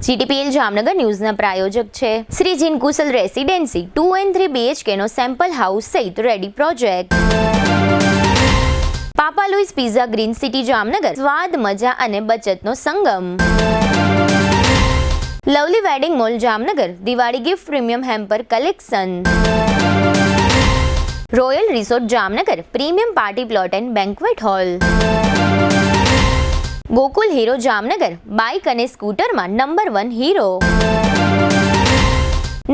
GTPL Jamnagar ન્યૂઝના પ્રાયોજક છે Shri Jin Kushal residency 2 and 3 BHK નો સેમ્પલ હાઉસ સહિત ready project. Papa Louis pizza green city Jamnagar, સ્વાદ, મજા અને બચતનો સંગમ. Lovely wedding mall Jamnagar, Diwali gift premium hamper collection. Royal resort Jamnagar, premium party plot and banquet hall. Gokul Hero Jamnagar, bike અને સ્કૂટરમાં number 1 Hero.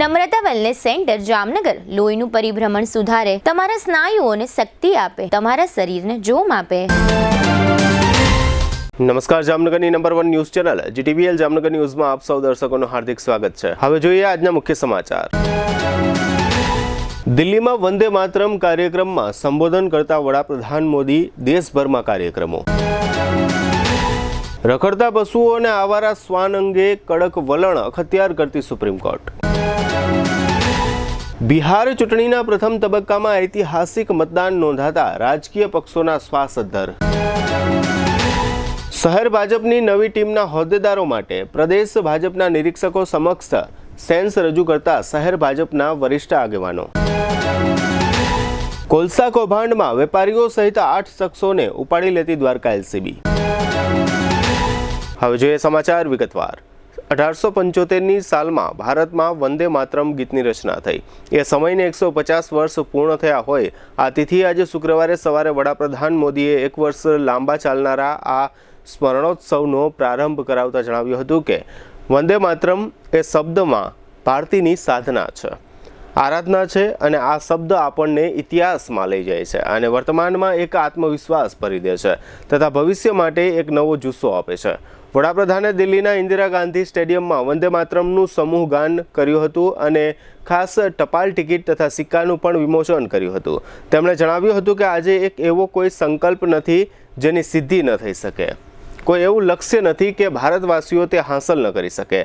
Namrata wellness centre Jamnagar, લોહીનું પરિભ્રમણ સુધારે, તમારા સ્નાયુઓને શક્તિ આપે, તમારા શરીરને જોમ આપે. નમસ્કાર, જામનગરની number 1 news channel GTPL Jamnagar ન્યૂઝમાં આપ સૌ દર્શકોનું હાર્દિક સ્વાગત છે. હવે જોઈએ આજના મુખ્ય સમાચાર. દિલ્હીમાં વંદે માતરમ કાર્યક્રમમાં સંબોધન કરતા વડાપ્રધાન મોદી, દેશભરમાં કાર્યક્રમો. રખડતા પશુઓ અને આવારા શ્વાન અંગે કડક વલણ અખત્યાર કરતી સુપ્રીમ કોર્ટ. બિહાર ચૂંટણીના પ્રથમ તબક્કામાં ઐતિહાસિક મતદાન નોંધાતા રાજકીય પક્ષોના શ્વાસ અદ્ધર. શહેર ભાજપની નવી ટીમના હોદ્દેદારો માટે પ્રદેશ ભાજપના નિરીક્ષકો સમક્ષ સેન્સ રજૂ કરતા શહેર ભાજપના વરિષ્ઠ આગેવાનો. કોલસા કૌભાંડમાં વેપારીઓ સહિત 8 શખ્સોને ઉપાડી લેતી દ્વારકા LCB. હવે જોઈએ સમાચાર વિગતવાર. 1875ની સાલમાં ભારતમાં વંદે માતરમ ગીતની રચના થઈ. એ સમયને 150 વર્ષ પૂર્ણ થયા હોય આ તિથિ આજે શુક્રવારે સવારે વડાપ્રધાન મોદીએ 1 વર્ષ લાંબા ચાલનારા આ સ્મરણોત્સવનો પ્રારંભ કરાવતા જણાવ્યું હતું કે વંદે માતરમ એ શબ્દમાં ભારતીની સાધના છે, આરાધના છે અને આ શબ્દ આપણને ઇતિહાસમાં લઈ જાય છે અને વર્તમાનમાં એક આત્મવિશ્વાસ ભરી દે છે તથા ભવિષ્ય માટે એક નવો જુસ્સો આપે છે. વડાપ્રધાને દિલ્હીના ઇન્દિરા ગાંધી સ્ટેડિયમમાં વંદે માતરમનું સમૂહ ગાન કર્યું હતું અને ખાસ ટપાલ ટિકિટ તથા સિક્કાનું પણ વિમોચન કર્યું હતું. તેમણે જણાવ્યું હતું કે આજે એક એવો કોઈ સંકલ્પ નથી જેની સિદ્ધિ ન થઈ શકે, કોઈ એવું લક્ષ્ય નથી કે ભારતવાસીઓ તે હાંસલ ન કરી શકે.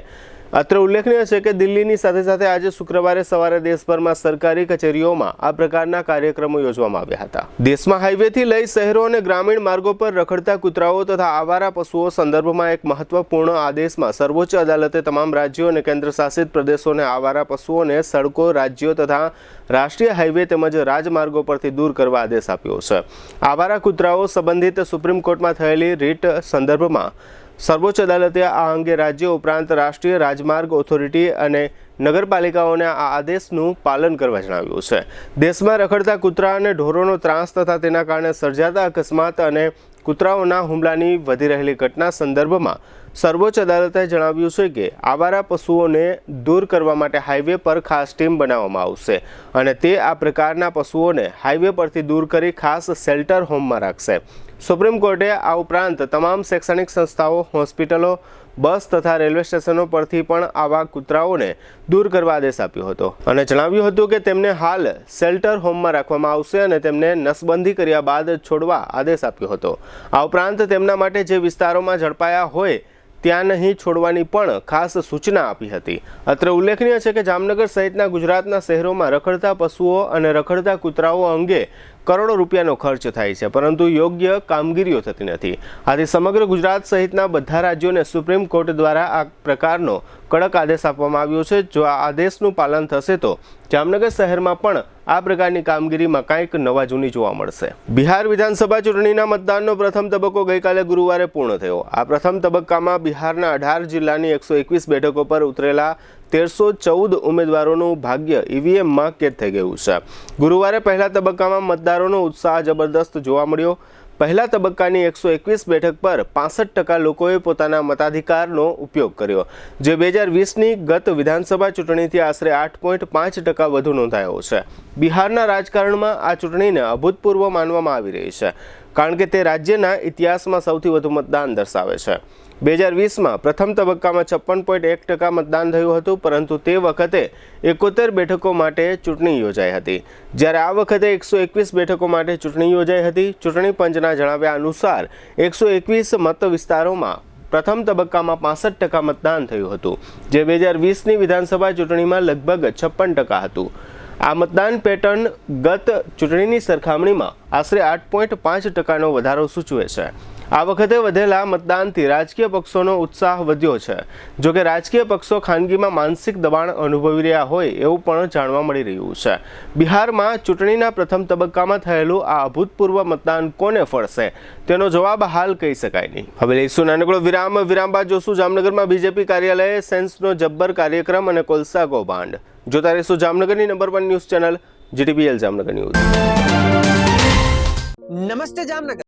અત્રે ઉલ્લેખનીય છે કે દિલ્હીની સાથે સાથે આજે શુક્રવારે સવારે દેશભરમાં સરકારી કચેરીઓમાં આ પ્રકારના કાર્યક્રમો યોજવામાં આવ્યા હતા. દેશમાં હાઈવેથી લઈ શહેરો અને ગ્રામીણ માર્ગો પર રખડતા કૂતરાઓ તથા આવારા પશુઓ સંદર્ભમાં એક મહત્વપૂર્ણ આદેશમાં સર્વોચ્ચ અદાલતે તમામ રાજ્યો અને કેન્દ્રશાસિત પ્રદેશોને આવારા પશુઓને સડકો, રાજ્યો તથા રાષ્ટ્રીય હાઈવે તેમજ રાજમાર્ગો પરથી દૂર કરવા આદેશ આપ્યો છે. આવારા કૂતરાઓ સંબંધિત સુપ્રીમ કોર્ટમાં થયેલી રીટ સંદર્ભમાં સર્વોચ્ચ અદાલતે આ અંગે રાજ્યો ઉપરાંત રાષ્ટ્રીય રાજમાર્ગ ઓથોરિટી અને નગરપાલિકાઓને આ આદેશનું પાલન કરવા જણાવ્યું છે. દેશમાં રખડતા કૂતરા અને ઢોરોનો ત્રાસ તથા તેના કારણે સર્જાતા અકસ્માત અને કૂતરાઓના હુમલાની વધી રહેલી ઘટના સંદર્ભમાં સર્વોચ્ચ અદાલતે જણાવ્યું છે કે આવારા પશુઓને દૂર કરવા માટે હાઈવે પર ખાસ ટીમ બનાવવામાં આવશે અને તે આ પ્રકારના પશુઓને હાઈવે પરથી દૂર કરી ખાસ શેલ્ટર હોમમાં રાખશે. સુપ્રીમ કોર્ટે આ ઉપરાંત તમામ શૈક્ષણિક સંસ્થાઓ, હોસ્પિટલો, બસ તથા રેલવે સ્ટેશનો પરથી પણ આવા કૂતરાઓને દૂર કરવા આદેશ આપ્યો હતો અને જણાવ્યું હતું કે તેમને હાલ શેલ્ટર હોમમાં રાખવામાં આવશે અને તેમને નસબંધી કર્યા બાદ છોડવા આદેશ આપ્યો હતો. આ ઉપરાંત તેમના માટે જે વિસ્તારોમાં ઝડપાયા હોય ત્યાં નહીં છોડવાની પણ ખાસ સૂચના આપી હતી. અત્રે ઉલ્લેખનીય છે કે જામનગર સહિતના ગુજરાતના શહેરોમાં રખડતા પશુઓ અને રખડતા કૂતરાઓ અંગે કરોડો રૂપિયાનો ખર્ચ થાય છે પરંતુ યોગ્ય કામગીરીઓ થતી નથી. આથી સમગ્ર ગુજરાત સહિતના બધા રાજ્યોને સુપ્રીમ કોર્ટ દ્વારા આ પ્રકારનો કડક આદેશ આપવામાં આવ્યો છે. જો આ આદેશનું પાલન થશે તો જામનગર શહેરમાં પણ આ પ્રકારની કામગીરીમાં કંઈક નવા જૂની જોવા મળશે. બિહાર વિધાનસભા ચૂંટણીના મતદાનનો પ્રથમ તબક્કો ગઈકાલે ગુરુવારે પૂર્ણ થયો. આ પ્રથમ તબક્કામાં બિહારના 18 જિલ્લાની 121 બેઠકો પર ઉતરેલા 1314 ઉમેદવારોનું ભાગ્ય EVMમાં કેદ થઈ ગયું છે. ગુરુવારે પહેલા તબક્કામાં મતદારોનો ઉત્સાહ જબરદસ્ત જોવા મળ્યો. પહેલા તબક્કાની 121 બેઠક પર 65% લોકોએ પોતાના મતાધિકારનો ઉપયોગ કર્યો, જે 2020ની ગત વિધાનસભા ચૂંટણીથી આશરે 8.5% વધુ નોંધાયો છે. બિહારના રાજકારણમાં આ ચૂંટણીને અભૂતપૂર્વ માનવામાં આવી રહી છે કારણ કે તે રાજ્યના ઇતિહાસમાં સૌથી વધુ મતદાન દર્શાવે છે. 2020માં પ્રથમ તબક્કામાં 56.1% મતદાન થયું હતું પરંતુ તે વખતે 71 બેઠકો માટે ચૂંટણી યોજાઈ હતી, જ્યારે આ વખતે 121 બેઠકો માટે ચૂંટણી યોજાઈ હતી. ચૂંટણી પંચના જણાવ્યા અનુસાર 121 મત વિસ્તારોમાં પ્રથમ તબક્કામાં 65% મતદાન થયું હતું, જે 2020ની વિધાનસભા ચૂંટણીમાં લગભગ 56% હતું. આ મતદાન પેટર્ન ગત ચૂંટણીની સરખામણીમાં આશરે 8.5%નો વધારો સૂચવે છે. આ વખતે વધેલા મતદાનથી રાજકીય પક્ષોનો ઉત્સાહ વધ્યો છે. જોકે રાજકીય પક્ષો ખાનગીમાં માનસિક દબાણ અનુભવી રહ્યા હોય એવું પણ જાણવા મળી રહ્યું છે. બિહારમાં ચૂંટણીના પ્રથમ તબક્કામાં થયેલું આ અભૂતપૂર્વ મતદાન કોને ફળશે તેનો જવાબ હાલ કહી શકાય નહીં. હવે લઈશું નાનકડો વિરામ બાદ જોશું જામનગરમાં બીજેપી કાર્યાલયે સેન્સનો જબ્બર કાર્યક્રમ અને કોલસા કૌભાંડ. જોતા રહીશું જામનગરની number 1 news channel GTPL Jamnagar news. નમસ્તે જામનગર.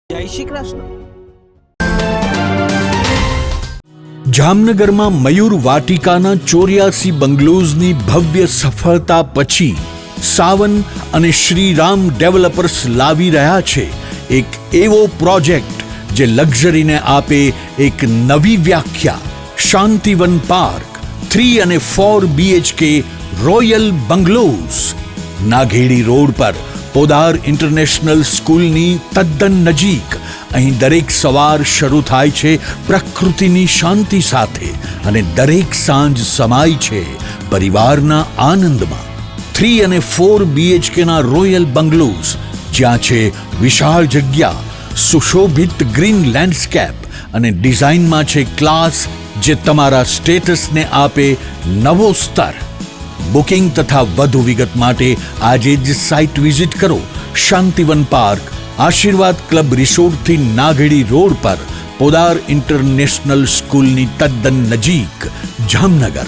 જય શ્રી કૃષ્ણ. જામનગરમાં મયુર વાટિકાના 84 બંગલોઝની ભવ્ય સફળતા પછી સાવન અને શ્રીરામ ડેવલપર્સ લાવી રહ્યા છે એક એવો પ્રોજેક્ટ જે લક્ઝરીને આપે એક નવી વ્યાખ્યા. શાંતિવન પાર્ક 3 અને 4 BHK રોયલ બંગલોઝ નાઘેડી રોડ પર પોદાર ઇન્ટરનેશનલ સ્કૂલની તદ્દન નજીક. અહીં દરેક સવાર શરૂ થાય છે પ્રકૃતિની શાંતિ સાથે અને દરેક સાંજ સમાય છે પરિવારના આનંદમાં. 3 અને 4 BHKના રોયલ બંગલોઝ જ્યાં છે વિશાળ જગ્યા, સુશોભિત ગ્રીન લેન્ડસ્કેપ અને ડિઝાઇનમાં છે ક્લાસ જે તમારા સ્ટેટસને આપે નવો સ્તર. બુકિંગ તથા વધુ વિગત માટે આજે જ સાઇટ વિઝિટ કરો. શાંતિવન પાર્ક, આશીર્વાદ ક્લબ રિસોર્ટથી નાઘેડી રોડ પર, પોદાર ઇન્ટરનેશનલ સ્કૂલની તદ્દન નજીક, જામનગર.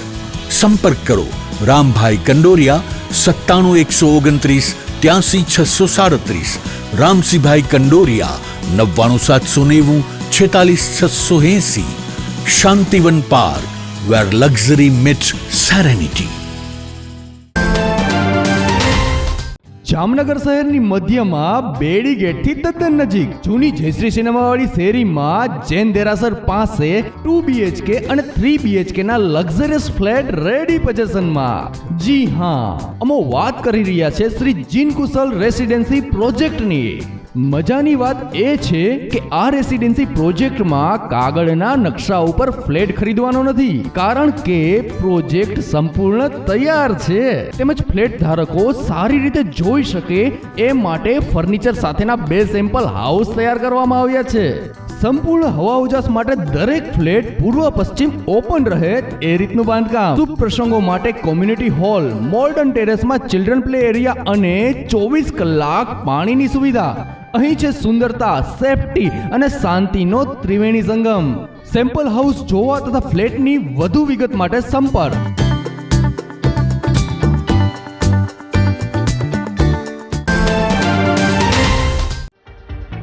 સંપર્ક કરો Rambhai Kandoriya 97 129 83 637, Ramsinhbhai Kandoriya 99 790 46 680. Shantivan park, where luxury meets serenity. Jamnagar શહેરની મધ્યમાં બેડી ગેટથી તદ્દન નજીક જૂની જયશ્રી સિનેમાવાળી શેરીમાં જૈન દેરાસર પાસે 2 BHK અને 3 BHK ના લક્ઝરિયસ ફ્લેટ રેડી પોઝિશનમાં. જી હા, અમે વાત કરી રહ્યા છે શ્રી જીન કુશલ રેસિડેન્સી પ્રોજેક્ટની. મજાની વાત એ છે કે આ રેસિડેન્સી પ્રોજેક્ટમાં કાગળના નકશા ઉપર ફ્લેટ ખરીદવાનો નથી, કારણ કે પ્રોજેક્ટ સંપૂર્ણ તૈયાર છે. તેમજ ફ્લેટ ધારકો સારી રીતે જોઈ શકે એ માટે ફર્નિચર સાથેના 2 સેમ્પલ હાઉસ તૈયાર કરવામાં આવ્યા છે. સંપૂર્ણ હવા ઉજાસ માટે દરેક ફ્લેટ પૂર્વ પશ્ચિમ ઓપન રહે એ રીતનું બાંધકામ. શુભ પ્રસંગો માટે કોમ્યુનિટી હોલ, મોડર્ન ટેરેસમાં ચિલ્ડ્રન પ્લે એરિયા અને 24 કલાક પાણીની સુવિધા. અહીં છે સુંદરતા, સેફટી અને શાંતિનો ત્રિવેણી સંગમ. સેમ્પલ હાઉસ જોવા તથા ફ્લેટની વધુ વિગત માટે સંપર્ક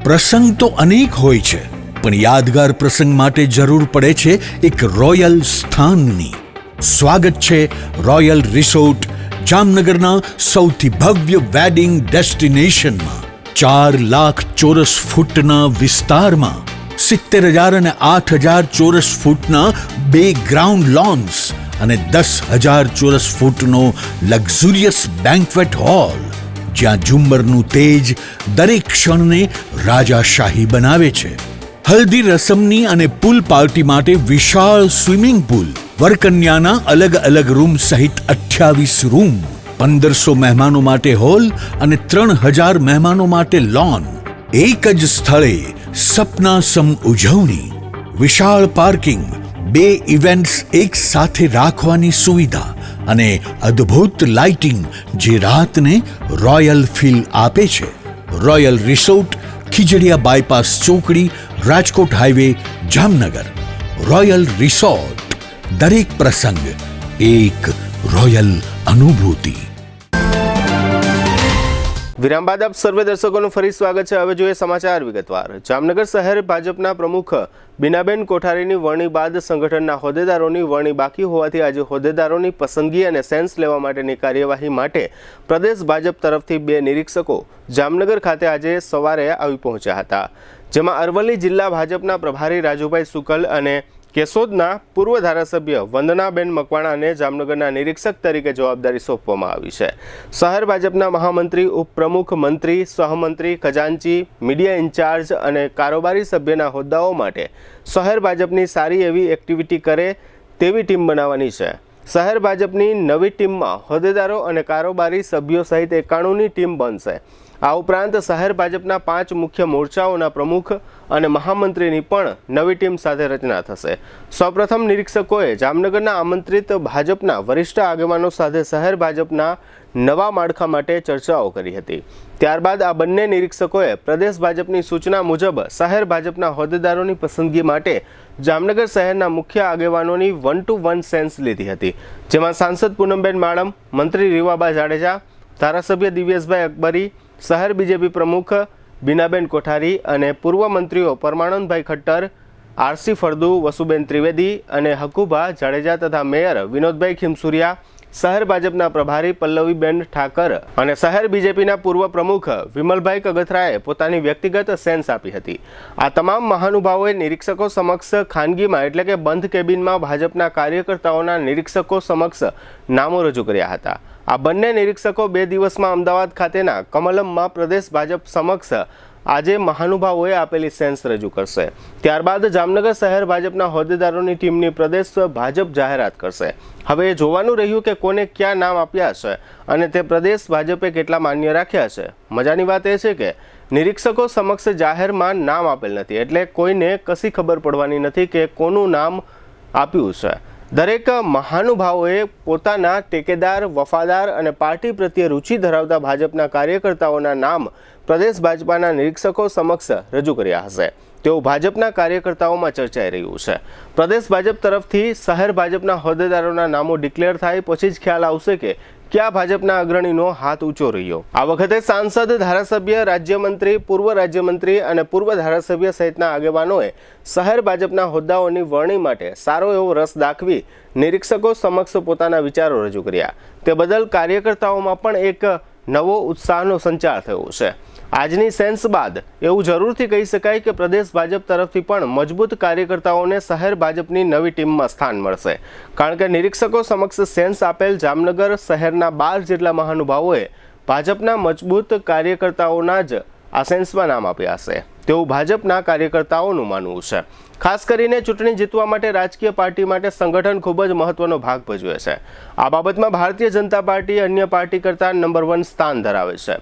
પ્રસંગ તો અનેક હોય છે, પણ યાદગાર પ્રસંગ માટે જરૂર પડે છે એક રોયલ સ્થાનની. સ્વાગત છે રોયલ રિસોર્ટ જામનગરના સૌથી ભવ્ય વેડિંગ ડેસ્ટિનેશનમાં. 4 લાખ ચોરસ ફૂટના વિસ્તારમાં 70,000 અને 8,000 ચોરસ ફૂટના 2 ગ્રાઉન્ડ લોન્સ અને 10,000 ચોરસ ફૂટનો લક્ઝુરિયસ બેન્ક્વેટ હોલ, જ્યાં ઝુમ્મરનું તેજ દરેક ક્ષણને રાજાશાહી બનાવે છે. હલ્દી રસમની અને પૂલ પાર્ટી માટે વિશાળ સ્વિમિંગ પૂલ, વરકન્યાના અલગ અલગ રૂમ સહિત 28 રૂમ, 1,500 મહેમાનો માટે હોલ અને 3,000 મહેમાનો માટે લોન. એક જ સ્થળે સપનાસમ ઉજવણી, વિશાળ પાર્કિંગ, 2 ઇવેન્ટ્સ એક સાથે રાખવાની સુવિધા અને અદ્ભુત લાઇટિંગ જે રાતને રોયલ ફીલ આપે છે. રોયલ રિસોર્ટ, ખીજડીયા બાયપાસ ચોકડી, Rajkot highway, Jamnagar. Royal resort, દરેક પ્રસંગ એક રોયલ અનુભૂતિ. વિરામ બાદ આપ સર્વે દર્શકોનું ફરી સ્વાગત છે. હવે જોઈએ સમાચાર વિગતવાર. જામનગર શહેર ભાજપના પ્રમુખ બીનાબેન કોઠારીની વરણી બાદ સંગઠનના હોદ્દેદારોની વરણી બાકી હોવાથી આજે હોદ્દેદારોની પસંદગી અને સેન્સ લેવા માટેની કાર્યવાહી માટે પ્રદેશ ભાજપ તરફથી 2 નિરીક્ષકો જામનગર ખાતે આજે સવારે આવી પહોંચ્યા હતા, જેમાં અરવલ્લી જિલ્લા ભાજપના પ્રભારી રાજુભાઈ સુકલ અને કેશોદના પૂર્વ ધારાસભ્ય વંદનાબેન મકવાણાને જામનગરના નિરીક્ષક તરીકે જવાબદારી સોંપવામાં આવી છે. શહેર ભાજપના મહામંત્રી, ઉપપ્રમુખ, મંત્રી, સહમંત્રી, ખજાનચી, મીડિયા ઇન્ચાર્જ અને કારોબારી સભ્યના હોદ્દાઓ માટે શહેર ભાજપની સારી એવી એક્ટિવિટી કરે તેવી ટીમ બનાવવાની છે. શહેર ભાજપની નવી ટીમમાં હોદ્દેદારો અને કારોબારી સભ્યો સહિત 91ની ટીમ બનશે. આ ઉપરાંત શહેર ભાજપના 5 મુખ્ય મોરચાઓના પ્રમુખ અને મહામંત્રીની પણ નવી ટીમ સાથે રચના થશે. સૌપ્રથમ નિરીક્ષકોએ જામનગરના આમંત્રિત ભાજપના વરિષ્ઠ આગેવાનો સાથે શહેર ભાજપના નવા માળખા માટે ચર્ચાઓ કરી હતી. ત્યારબાદ આ બંને નિરીક્ષકોએ પ્રદેશ ભાજપની સૂચના મુજબ શહેર ભાજપના હોદ્દેદારોની પસંદગી માટે જામનગર શહેરના મુખ્ય આગેવાનોની 1-to-1 સેન્સ લીધી હતી, જેમાં સાંસદ પૂનમબેન માળમ, મંત્રી રીવાબા જાડેજા, ધારાસભ્ય દિવ્યેશભાઈ અકબરી, શહેર બીજેપી પ્રમુખ બીનાબેન કોઠારી અને પૂર્વ મંત્રીઓ પરમાનંદભાઈ ખટ્ટર, આરસી ફળદુ, વસુબેન ત્રિવેદી અને હકુભા જાડેજા તથા મેયર વિનોદભાઈ ખીમસુરિયા, શહેર ભાજપના પ્રભારી પલ્લવીબેન ઠાકર અને શહેર બીજેપીના પૂર્વ પ્રમુખ વિમલભાઈ કગથરાએ પોતાની વ્યક્તિગત સેન્સ આપી હતી. આ તમામ મહાનુભાવોએ નિરીક્ષકો સમક્ષ ખાનગીમાં એટલે કે બંધ કેબિનમાં ભાજપના કાર્યકર્તાઓના નિરીક્ષકો સમક્ષ નામો રજૂ કર્યા હતા. આ બંને નિરીક્ષકો 2 દિવસમાં અમદાવાદ ખાતેના કમલમમાં પ્રદેશ ભાજપ સમક્ષ આજે મહાનુભાવોએ આપેલી સેન્સ રજૂ કરશે. ત્યારબાદ જામનગર શહેર ભાજપના હોદ્દેદારોની ટીમની પ્રદેશ ભાજપ જાહેરાત કરશે. હવે એ જોવાનું રહ્યું કે કોને ક્યાં નામ આપ્યા છે અને તે પ્રદેશ ભાજપે કેટલા માન્ય રાખ્યા છે. મજાની વાત એ છે કે નિરીક્ષકો સમક્ષ જાહેરમાં નામ આપેલ નથી, એટલે કોઈને કશી ખબર પડવાની નથી કે કોનું નામ આપ્યું છે. દરેક મહાનુભાવોએ પોતાના ટેકેદાર, વફાદાર અને પાર્ટી પ્રત્યે રુચિ ધરાવતા ભાજપના કાર્યકર્તાઓના નામ પ્રદેશ ભાજપાના નિરીક્ષકો સમક્ષ રજૂ કર્યા હશે તેવું ભાજપના કાર્યકર્તાઓમાં ચર્ચાઈ રહ્યું છે. પ્રદેશ ભાજપ તરફથી શહેર ભાજપના હોદ્દેદારોના નામો ડિક્લેર થાય પછી જ ખ્યાલ આવશે કે ક્યાં ભાજપના અગ્રણીનો હાથ ઊંચો રહ્યો. આ વખતે સાંસદ, ધારાસભ્ય, રાજ્યમંત્રી, પૂર્વ રાજ્યમંત્રી અને પૂર્વ ધારાસભ્ય સહિતના આગેવાનોએ શહેર ભાજપના હોદ્દાઓની વરણી માટે સારો એવો રસ દાખવી નિરીક્ષકો સમક્ષ પોતાના વિચારો રજૂ કર્યા. તે બદલ કાર્યકર્તાઓમાં પણ એક નવો ઉત્સાહનો સંચાર થયો છે. આજની સેન્સ બાદ એવું જરૂરથી કહી શકાય કે પ્રદેશ ભાજપ તરફથી પણ મજબૂત કાર્યકર્તાઓને શહેર ભાજપની નવી ટીમમાં સ્થાન મળશે, કારણ કે નિરીક્ષકો સમક્ષ સેન્સ આપેલ જામનગર શહેરના 12 જેટલા મહાનુભાવોએ ભાજપના મજબૂત કાર્યકર્તાઓના જ આ સેન્સમાં નામ આપ્યા હશે તેવું ભાજપના કાર્યકર્તાઓનું માનવું છે. ખાસ કરીને ચૂંટણી જીતવા માટે રાજકીય પાર્ટી માટે સંગઠન ખૂબ જ મહત્વનો ભાગ ભજવે છે. આ બાબતમાં ભારતીય જનતા પાર્ટી અન્ય પાર્ટી કરતાં નંબર 1 સ્થાન ધરાવે છે.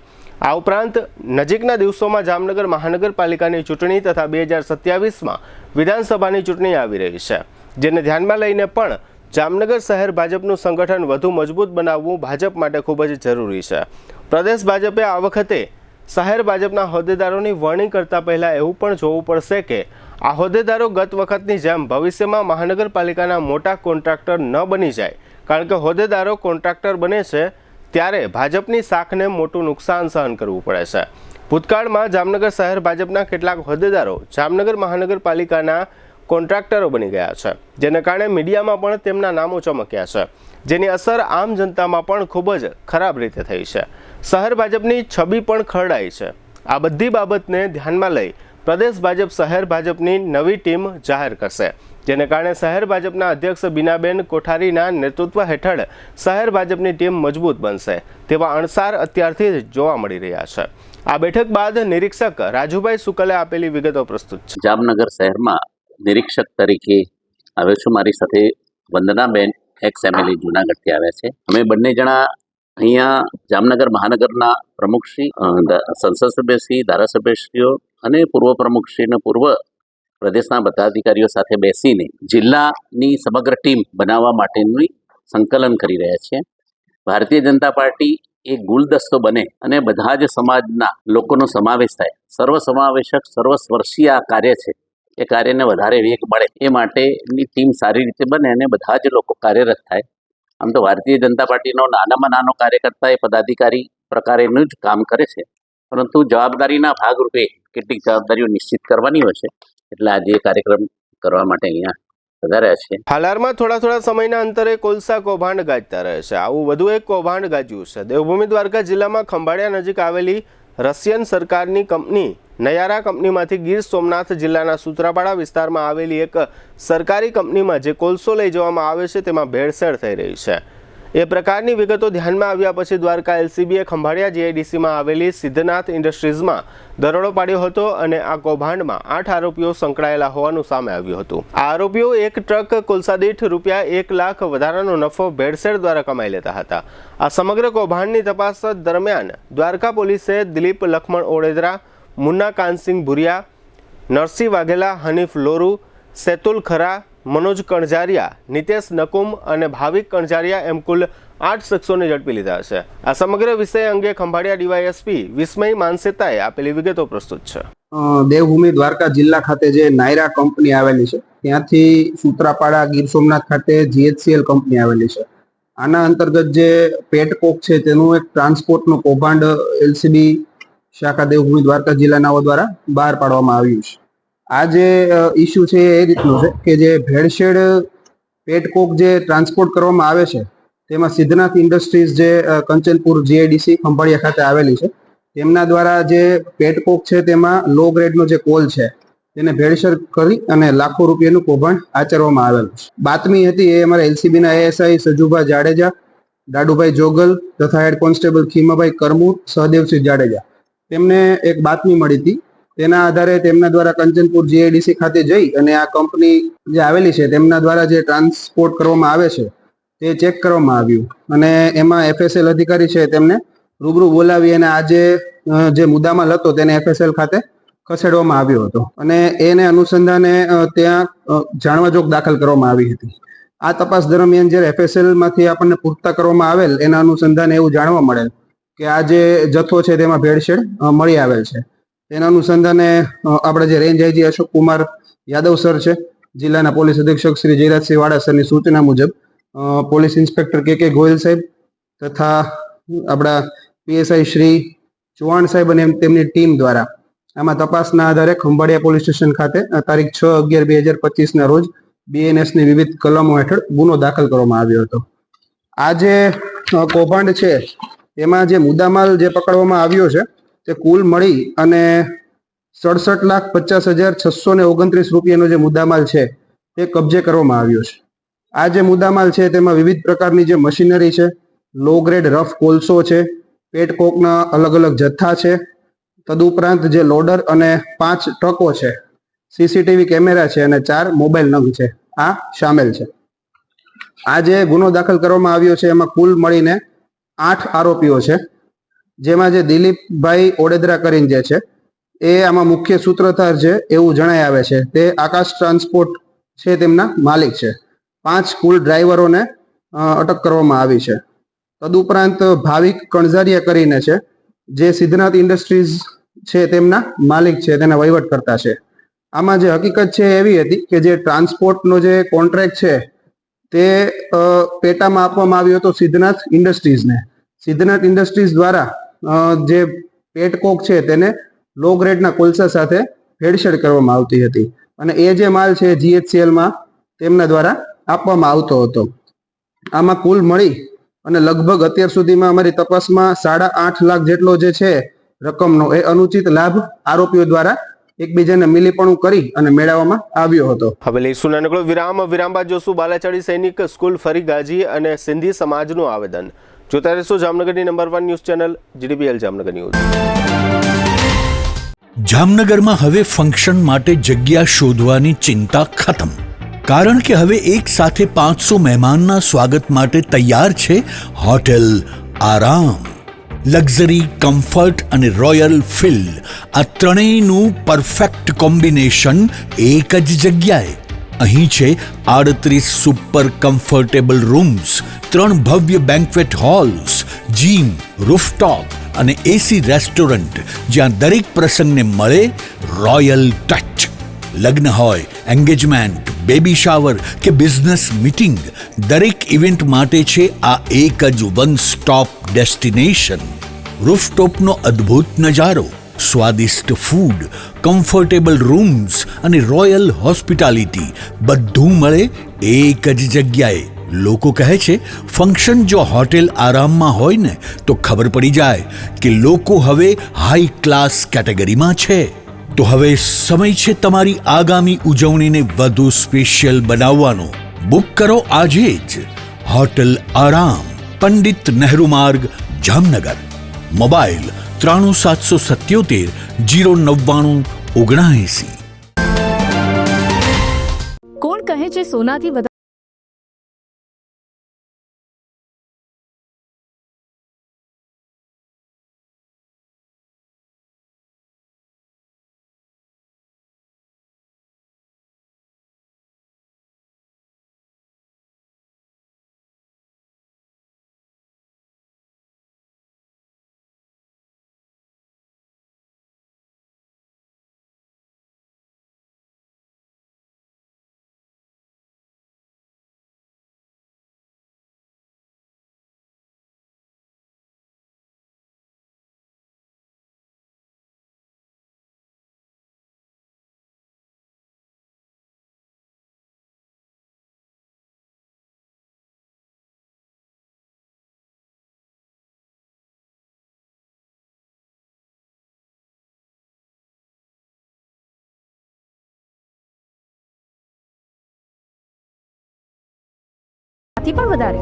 આ ઉપરાંત નજીકના દિવસોમાં જામનગર મહાનગરપાલિકાની ચૂંટણી તથા 2027માં વિધાનસભાની ચૂંટણી આવી રહી છે, જેને ધ્યાનમાં લઈને પણ જામનગર શહેર ભાજપનું સંગઠન વધુ મજબૂત બનાવવું ભાજપ માટે ખૂબ જ જરૂરી છે. પ્રદેશ ભાજપે આ વખતે શહેર ભાજપના હોદ્દેદારોની વરણી કરતા પહેલા એવું પણ જોવું પડશે કે આ હોદ્દેદારો ગત વખતની જેમ ભવિષ્યમાં મહાનગરપાલિકાના મોટા કોન્ટ્રાક્ટર ન બની જાય, કારણ કે હોદ્દેદારો કોન્ટ્રાક્ટર બને છે ત્યારે ભાજપની શાખને મોટું નુકસાન સહન કરવું પડે છે. ભૂતકાળમાં જામનગર શહેર ભાજપના કેટલાક હોદ્દેદારો જામનગર મહાનગરપાલિકાના કોન્ટ્રાક્ટરો બની ગયા છે, જેને કારણે મીડિયામાં પણ તેમના નામો ચમક્યા છે, જેની અસર આમ જનતામાં પણ ખૂબ જ ખરાબ રીતે થઈ છે. શહેર ભાજપની છબી પણ ખરડાઈ છે. આ બધી બાબતને ધ્યાનમાં લઈ પ્રદેશ ભાજપ શહેર ભાજપની નવી ટીમ જાહેર કરશે, જેને કારણે શહેર ભાજપના અધ્યક્ષ બીનાબેન કોઠારીના નેતૃત્વ હેઠળ શહેર ભાજપની ટીમ મજબૂત બનશે તેવા અણસાર અત્યારથી જ જોવા મળી રહ્યા છે. આ બેઠક બાદ નિરીક્ષક રાજુભાઈ શુકલે આપેલી વિગતો પ્રસ્તુત છે. જામનગર શહેરમાં નિરીક્ષક તરીકે આવ્યો છું. મારી સાથે વંદનાબેન એક્સ એમએલએ જુનાગઢથી આવ્યા છે. અમે બંને જણા અહીંયા જામનગર મહાનગરના પ્રમુખશ્રી, સંસદ સભ્યશ્રી, ધારાસભ્યશ્રીઓ અને પૂર્વ પ્રમુખશ્રી અને પૂર્વ પ્રદેશના પદાધિકારીઓ સાથે બેસીને જિલ્લાની સમગ્ર ટીમ બનાવવા માટેનું સંકલન કરી રહ્યા છીએ. ભારતીય જનતા પાર્ટી એક ગુલદસ્તો બને અને બધા જ સમાજના લોકોનો સમાવેશ થાય, સર્વસમાવેશક સર્વસ્પર્શી આ કાર્ય છે. એ કાર્યને વધારે વેગ મળે એ માટેની ટીમ સારી રીતે બને અને બધા જ લોકો કાર્યરત થાય. આમ તો ભારતીય જનતા પાર્ટીનો નાનામાં નાનો કાર્યકર્તા એ પદાધિકારી પ્રકારેનું જ કામ કરે છે, પરંતુ જવાબદારીના ભાગરૂપે કેટલીક જવાબદારીઓ નિશ્ચિત કરવાની હોય છે. એટલે આજે એ કાર્યક્રમ કરવા માટે અહીંયા વધાર્યા છે. હાલારમાં થોડા સમયના અંતરે કોલસા કૌભાંડ ગાજતા રહે છે. આવું વધુ એક કૌભાંડ ગાજ્યું છે. દેવભૂમિ દ્વારકા જિલ્લામાં ખંભાળિયા નજીક આવેલી રશિયન સરકારની કંપની નયારા કંપનીમાંથી ગીર સોમનાથ જિલ્લાના સૂત્રાપાડા વિસ્તારમાં આવેલી એક સરકારી કંપનીમાં જે કોલસો લઈ જવામાં આવે છે તેમાં ભેળસેળ થઈ રહી છે. એ પ્રકારની વિગતો ધ્યાનમાં આવ્યા પછી દ્વારકા એલસીબીએ ખંભાળિયા જીઆઈડીસીમાં આવેલી સિદ્ધનાથ ઇન્ડસ્ટ્રીઝમાં દરોડો પાડ્યો હતો અને આ કૌભાંડમાં 8 આરોપીઓ સંકળાયેલા હોવાનું સામે આવ્યું હતું. આ આરોપીઓ એક ટ્રક કોલસા દીઠ ₹1 લાખ વધારાનો નફો ભેળસેળ દ્વારા કમાઈ લેતા હતા. આ સમગ્ર કૌભાંડની તપાસ દરમિયાન દ્વારકા પોલીસે દિલીપ લખમણ ઓડેદરા, મુન્ના કાનસિંગ ભુરિયા, નરસિંહ વાઘેલા, હનીફ લોરુ, સેતુલ ખરા, મનોજ કણજારિયા, નિતેશ નકુમ અને ભાવિક કણજારિયા એમ કુલ 8 શખ્સોને ઝડપી લીધા છે. આ સમગ્ર વિષય અંગે ખંભાળિયા ડીવાયએસપી વિસ્મય માનસેતાએ આપેલી વિગતો પ્રસ્તુત છે. દેવભૂમિ દ્વારકા જિલ્લા ખાતે જે નાયરા કંપની આવેલી છે, ત્યાંથી સૂત્રાપાડા ગીર સોમનાથ ખાતે જીએચસીએલ કંપની આવેલી છે. આના અંતર્ગત જે પેટકોક છે તેનું એક ટ્રાન્સપોર્ટનું કૌભાંડ એલસીબી શાખા દેવભૂમિ દ્વારકા જિલ્લાના દ્વારા બહાર પાડવામાં આવ્યું છે. આ જે ઇસ્યુ છે એ રીતનું છે કે જે ભેળસેળ પેટકોક જે ટ્રાન્સપોર્ટ કરવામાં આવે છે તેમાં સિદ્ધનાથ ઇન્ડસ્ટ્રીઝ જે કંચનપુર જીઆઈડીસી ખંભાળિયા ખાતે આવેલી છે, તેમના દ્વારા જે પેટકોક છે તેમાં લો ગ્રેડનો જે કોલ છે તેને ભેળસેળ કરી અને લાખો રૂપિયાનું કૌભાંડ આચરવામાં આવેલું છે. બાતમી હતી એ અમારા એલસીબીના એએસઆઈ સજુભા જાડેજા, દાડુભાઈ જોગલ તથા હેડ કોન્સ્ટેબલ ખીમાભાઈ કરમૂર, સહદેવસિંહ જાડેજા, તેમને એક બાતમી મળી હતી. તેના આધારે તેમના દ્વારા કંચનપુર જીઆઈડીસી ખાતે જઈ અને આ કંપની જે આવેલી છે તેમના દ્વારા જે ટ્રાન્સપોર્ટ કરવામાં આવે છે તે ચેક કરવામાં આવ્યું અને એમાં એફએસએલ અધિકારી છે તેમને રૂબરૂ બોલાવી અને આજે જે મુદ્દામાલ હતો તેને એફએસએલ ખાતે ખસેડવામાં આવ્યો હતો અને એને અનુસંધાને ત્યાં જાણવાજોગ દાખલ કરવામાં આવી હતી. આ તપાસ દરમિયાન જ્યારે એફએસએલ માંથી આપણને પૂછતા કરવામાં આવેલ એના અનુસંધાને એવું જાણવા મળેલ કે આ જે જથ્થો છે તેમાં ભેળસેળ મળી આવેલ છે. તેના અનુસંધાને આપણે જે range IG Ashok Kumar Yadav sir છે, જિલ્લાના પોલીસ અધિક્ષક શ્રી જયરાજસિંહ વાડા સરની સૂચના મુજબ પોલીસ ઇન્સ્પેક્ટર કે ગોયલ સાહેબ તથા આપણા પીએસઆઈ શ્રી ચૌહાણ સાહેબ અને તેમની ટીમ દ્વારા આમાં તપાસના આધારે ખંભાળિયા પોલીસ સ્ટેશન ખાતે તારીખ 6/11/2025 ના રોજ બીએનએસની વિવિધ કલમો હેઠળ ગુનો દાખલ કરવામાં આવ્યો હતો. આ જે કૌભાંડ છે એમાં જે મુદ્દામાલ જે પકડવામાં આવ્યો છે તે કુલ મળી અને 67,50,629 રૂપિયાનો જે મુદ્દામાલ છે તે કબજે કરવામાં આવ્યો છે. આ જે મુદ્દામાલ છે તેમાં વિવિધ પ્રકારની જે મશીનરી છે, લો ગ્રેડ રફ કોલસો છે, પેટકોકના અલગ અલગ જથ્થા છે, તદુપરાંત જે લોડર અને 5 ટ્રકો છે, સીસીટીવી કેમેરા છે અને 4 મોબાઈલ નંગ છે, આ સામેલ છે. આ જે ગુનો દાખલ કરવામાં આવ્યો છે એમાં કુલ મળીને 8 આરોપીઓ છે, જેમાં જે દિલીપભાઈ ઓડેદરા કરીને જે છે એ આમાં મુખ્ય સૂત્રધાર છે એવું જણાય આવે છે. તે આકાશ ટ્રાન્સપોર્ટ છે તેમના માલિક છે. 5 કુલ ડ્રાઈવરોને અટક કરવામાં આવી છે. તદુપરાંત ભાવિક કણઝારિયા કરીને છે જે સિદ્ધનાથ ઇન્ડસ્ટ્રીઝ છે તેમના માલિક છે, તેના વહીવટ કરતા છે. આમાં જે હકીકત છે એવી હતી કે જે ટ્રાન્સપોર્ટનો જે કોન્ટ્રાક્ટ છે તે પેટામાં આપવામાં આવ્યો હતો સિદ્ધનાથ ઇન્ડસ્ટ્રીઝને. સિદ્ધનાથ ઇન્ડસ્ટ્રીઝ દ્વારા જે પેટકોક છે તેને લો ગ્રેડના કોલસા સાથે ભેળસેળ કરવામાં આવતી હતી અને એ જે માલ છે જીએચસીએલમાં તેમના દ્વારા આપવામાં આવતો હતો. આમાં કુલ મળી અને લગભગ અત્યાર સુધીમાં અમારી તપાસમાં 8.5 લાખ જેટલો જે છે રકમનો એ અનુચિત લાભ આરોપીઓ દ્વારા એકબીજાને મિલીપણું કરી અને મેળવવામાં આવ્યો હતો. હવે લઈશું નાનકડો વિરામ બાદ જોશું બાલાચાડી સૈનિક સ્કૂલ ફરી ગાજી અને સિંધી સમાજનું આવેદન. જોતા રહેશો જામનગરની number 1 news channel GDPL Jamnagar news. જામનગરમાં હવે ફંક્શન માટે જગ્યા શોધવાની ચિંતા ખતમ, કારણ કે હવે એક સાથે 500 મહેમાનના સ્વાગત માટે તૈયાર છે હોટેલ આરામ. લક્ઝરી, કમ્ફર્ટ અને રોયલ ફીલ, આ ત્રણેયનું પરફેક્ટ કોમ્બિનેશન એક જ જગ્યાએ. અહીં છે 38 સુપર કમ્ફર્ટેબલ રૂમ્સ, 3 ભવ્ય બેન્ક્વેટ હોલ્સ, જીમ, રૂફટોપ અને એસી રેસ્ટોરન્ટ, જ્યાં દરેક પ્રસંગને મળે રોયલ ટચ. લગ્ન હોય, એન્ગેજમેન્ટ, બેબી શાવર કે બિઝનેસ મીટિંગ, દરેક ઇવેન્ટ માટે છે આ એક જ વન સ્ટોપ ડેસ્ટિનેશન. રૂફટોપનો અદ્ભુત નજારો, સ્વાદિષ્ટ ફૂડ, કમ્ફર્ટેબલ રૂમ્સ અને રોયલ હોસ્પિટાલિટી બધું મળે એક જ જગ્યાએ. લોકો કહે છે ફંક્શન જો હોટેલ આરામમાં હોય ને તો ખબર પડી જાય કે લોકો હવે હાઈ ક્લાસ કેટેગરીમાં છે. તો હવે સમય છે તમારી આગામી ઉજવણીને વધુ સ્પેશિયલ બનાવવાનો. બુક કરો આજે જ હોટેલ આરામ, પંડિત નહેરુ માર્ગ, જામનગર. મોબાઈલ 93777 09979. કોણ કહે છે સોનાથી વધારે પણ વધારે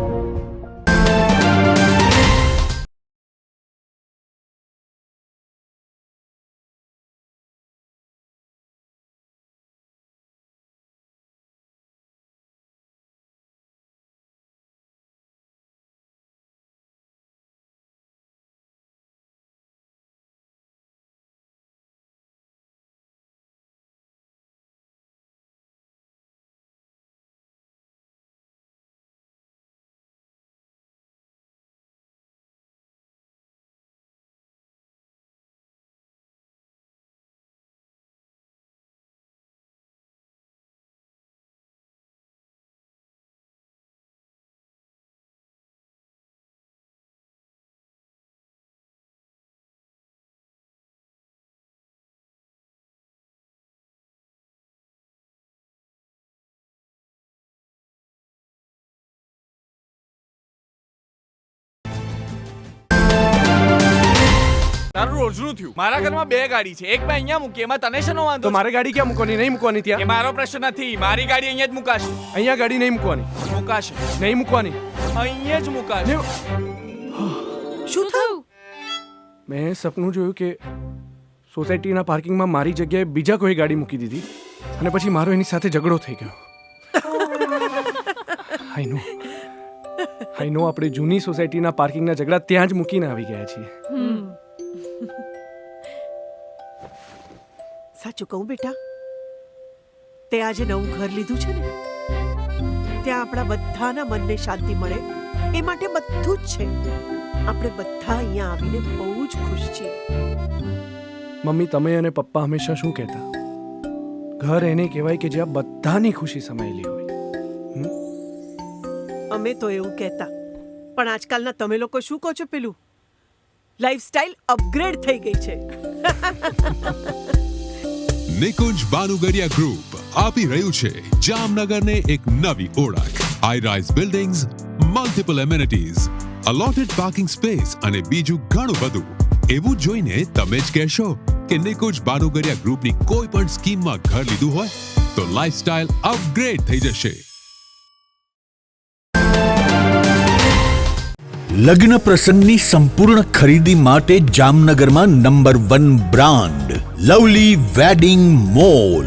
તારું રોજનું થયું. મારા ઘરમાં 2 ગાડી છે, એક મેં અહીંયા મૂકી, એમાં તને શેનો વાંધો? તો મારે ગાડી ક્યાં મૂકવાની? નહીં મૂકવાની એ ત્યાં. મારો પ્રશ્ન નથી. મારી ગાડી અહીંયા જ મુકાશે. અહીંયા ગાડી નહીં મૂકવાની. મુકાશે. નહીં મૂકવાની. અહીંયા જ મુકાશે. શું થયું? મેં સપનું જોયું કે સોસાયટીના પાર્કિંગમાં મારી જગ્યાએ બીજા કોઈ ગાડી મૂકી દીધી અને પછી મારો એની સાથે ઝઘડો થઈ ગયો. આઈ નો આપણે જૂની સોસાયટીના પાર્કિંગના ઝઘડા ત્યાં જ મૂકીને આવી ગયા છીએ. સાચું કહું બેટા, તે આજે નવું ઘર લીધું છે ને, ત્યાં આપણા બધાના મનને શાંતિ મળે એ માટે બધું જ છે. આપણે બધા અહીંયા આવીને બહુ જ ખુશ છીએ. મમ્મી, તમે અને પપ્પા હંમેશા શું કહેતા? ઘર એને કહેવાય કે જ્યાં બધાની ખુશી સમાયેલી હોય. અમે તો એવું કહેતા, પણ આજકાલના તમે લોકો શું કહો છો? પેલું લાઈફસ્ટાઈલ અપગ્રેડ થઈ ગઈ છે. નિકુંજ બાનુગરિયા ગ્રુપ આપી રહ્યું છે જામનગરને એક નવી ઓળખ. High rise buildings, multiple amenities, allotted parking space અને બીજું ઘણું બધું. એવું જોઈને તમે જ કહેશો કે નિકુંજ બાનુગરિયા ગ્રુપની કોઈ પણ સ્કીમમાં ઘર લીધું હોય તો લાઈફસ્ટાઈલ અપગ્રેડ થઈ જશે. લગ્ન પ્રસંગની સંપૂર્ણ ખરીદી માટે જામનગરમાં number 1 brand lovely wedding mall.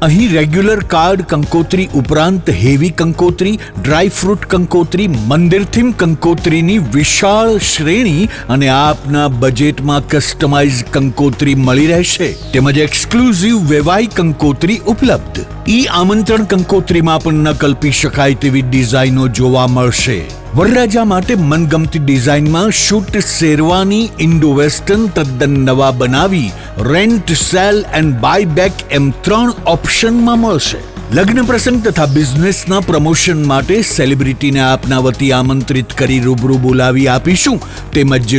અહીં રેગ્યુલર કાર્ડ કંકોત્રી ઉપરાંત હેવી કંકોત્રી, ડ્રાયફ્રૂટ કંકોત્રી, મંદિર થીમ કંકોત્રીની વિશાળ શ્રેણી અને આપના બજેટમાં કસ્ટમાઇઝ કંકોત્રી મળી રહેશે. તેમજ એક્સક્લુઝિવ વેવાઈ કંકોત્રી ઉપલબ્ધ. ઈ આમંત્રણ કંકોત્રીમાં પણ ન કલ્પી શકાય તેવી ડિઝાઇનો જોવા મળશે. વરરાજા માટે મનગમતી ડિઝાઇનમાં શૂટ શેરવાની ઇન્ડો વેસ્ટર્ન તદ્દન નવા બનાવી rent, sale and buy back એમ 3 ઓપ્શનમાં મળશે. લગ્ન પ્રસંગ તથા બિઝનેસના પ્રમોશન માટે સેલિબ્રિટીને આપના વતી આમંત્રિત કરી રૂબરૂ બોલાવી આપીશું. તેમજ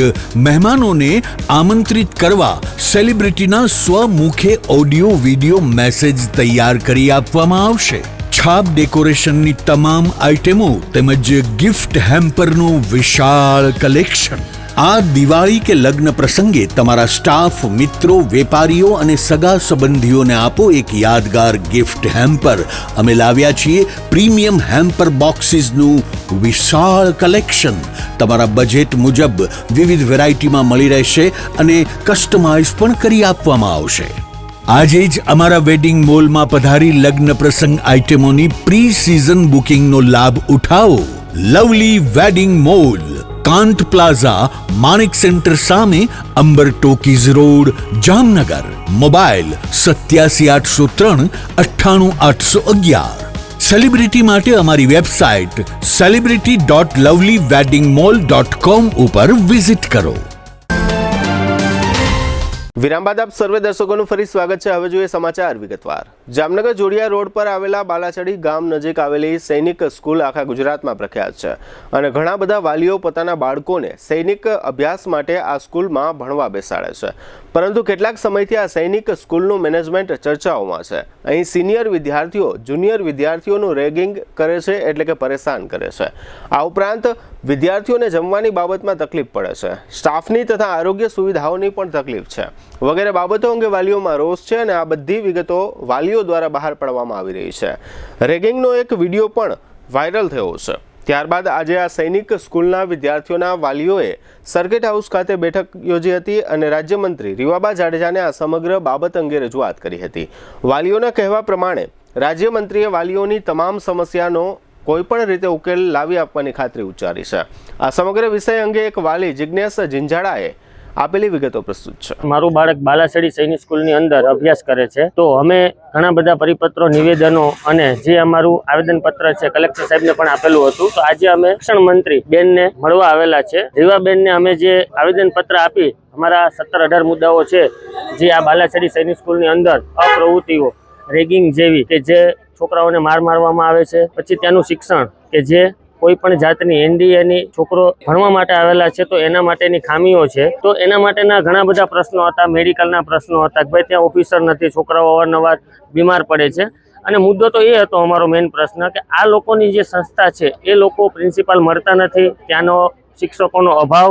મહેમાનોને આમંત્રિત કરવા સેલિબ્રિટીના સ્વમુખે ઓડિયો વિડિયો મેસેજ તૈયાર કરી આપવામાં આવશે. છાપ ડેકોરેશનની તમામ આઇટમો તેમજ ગિફ્ટ હેમ્પરનું વિશાળ કલેક્શન. આ દિવાળી કે લગ્ન પ્રસંગે તમારા સ્ટાફ, મિત્રો, વેપારીઓ અને સગા સંબંધીઓને આપો એક યાદગાર ગિફ્ટ હેમ્પર. અમે લાવ્યા છીએ પ્રીમિયમ હેમ્પર બોક્સીસનું વિશાળ કલેક્શન. તમારા બજેટ મુજબ વિવિધ વેરાયટીમાં મળી રહેશે અને કસ્ટમાઇઝ પણ કરી આપવામાં આવશે. આજે જ અમારા વેડિંગ મોલમાં પધારી લગ્ન પ્રસંગ આઇટમોની પ્રી સિઝન બુકિંગનો લાભ ઉઠાવો. Lovely wedding mall, Kant plaza, Manik centre સામે, Amber talkies road, Jamnagar. Mobile 87 803 98 811. Celebrity માટે અમારી વેબસાઇટ celebrity.lovelyweddingmall.com ઉપર વિઝિટ કરો. વિરામ બાદ આપ સર્વે દર્શકોનું ફરી સ્વાગત છે. હવે જોઈએ સમાચાર વિગતવાર. જામનગર જોડિયા રોડ પર આવેલા બાલાચડી ગામ નજીક આવેલી સૈનિક સ્કૂલ આખા ગુજરાતમાં પ્રખ્યાત છે અને ઘણા બધા વાલીઓ પોતાના બાળકોને સૈનિક અભ્યાસ માટે આ સ્કૂલમાં ભણવા બેસાડે છે. પરંતુ કેટલાક સમયથી આ સૈનિક સ્કૂલનું મેનેજમેન્ટ ચર્ચાઓમાં છે. અહીં સિનિયર વિદ્યાર્થીઓ જુનિયર વિદ્યાર્થીઓનું રેગિંગ કરે છે, એટલે કે પરેશાન કરે છે. આ ઉપરાંત વિદ્યાર્થીઓને જમવાની બાબતમાં તકલીફ પડે છે. સ્ટાફની તથા આરોગ્ય સુવિધાઓની પણ તકલીફ છે. વગેરે બાબતો અંગે વાલીઓમાં રોષ છે અને આ બધી વિગતો વાલીઓ દ્વારા બહાર પાડવામાં આવી રહી છે. રેગિંગનો એક વિડીયો પણ વાયરલ થયો છે. ત્યારબાદ આજે આ સૈનિક સ્કૂલના વિદ્યાર્થીઓના વાલીઓએ સર્કિટ હાઉસ ખાતે બેઠક યોજી હતી અને રાજ્યમંત્રી રીવાબા જાડેજાને આ સમગ્ર બાબત અંગે રજૂઆત કરી હતી. વાલીઓના કહેવા પ્રમાણે રાજ્યમંત્રીએ વાલીઓની તમામ સમસ્યાનો કોઈપણ રીતે ઉકેલ લાવી આપવાની ખાતરી ઉચ્ચારી છે. આ સમગ્ર વિષય અંગે એક વાલી જિજ્ઞેશ જિંજાડાએ આપેલી વિગતો પ્રસ્તુત છે. મારું બાળક બાલાસડી સૈનિક સ્કૂલની અંદર અભ્યાસ કરે છે. તો અમે ઘણા બધા પરિપત્રો, નિવેદનો અને જે અમારું આવેદનપત્ર છે કલેક્ટર સાહેબને પણ આપેલું હતું. તો આજે અમે શિક્ષણ મંત્રી બેનને મળવા આવેલા છે. રીવાબેનને અમે જે આવેદનપત્ર આપી અમારા 17-18 મુદ્દાઓ છે જે આ બાલાસડી સૈનિક સ્કૂલની અંદર અપ્રવૃત્તિઓ, રેગિંગ જેવી કે જે છોકરાઓને મારવામાં આવે છે, પછી ત્યાંનું શિક્ષણ કે જે કોઈ પણ જાતની એનડીએની છોકરો ભણવા માટે આવેલા છે તો એના માટેની ખામીઓ છે. તો એના માટેના ઘણા બધા પ્રશ્નો હતા. મેડિકલના પ્રશ્નો હતા કે ભાઈ ત્યાં ઓફિસર નથી, છોકરાઓ અવારનવાર બીમાર પડે છે. અને મુદ્દો તો એ હતો અમારો મેઇન પ્રશ્ન કે આ લોકોની જે સંસ્થા છે એ લોકો પ્રિન્સિપાલ મળતા નથી, ત્યાંનો શિક્ષકોનો અભાવ.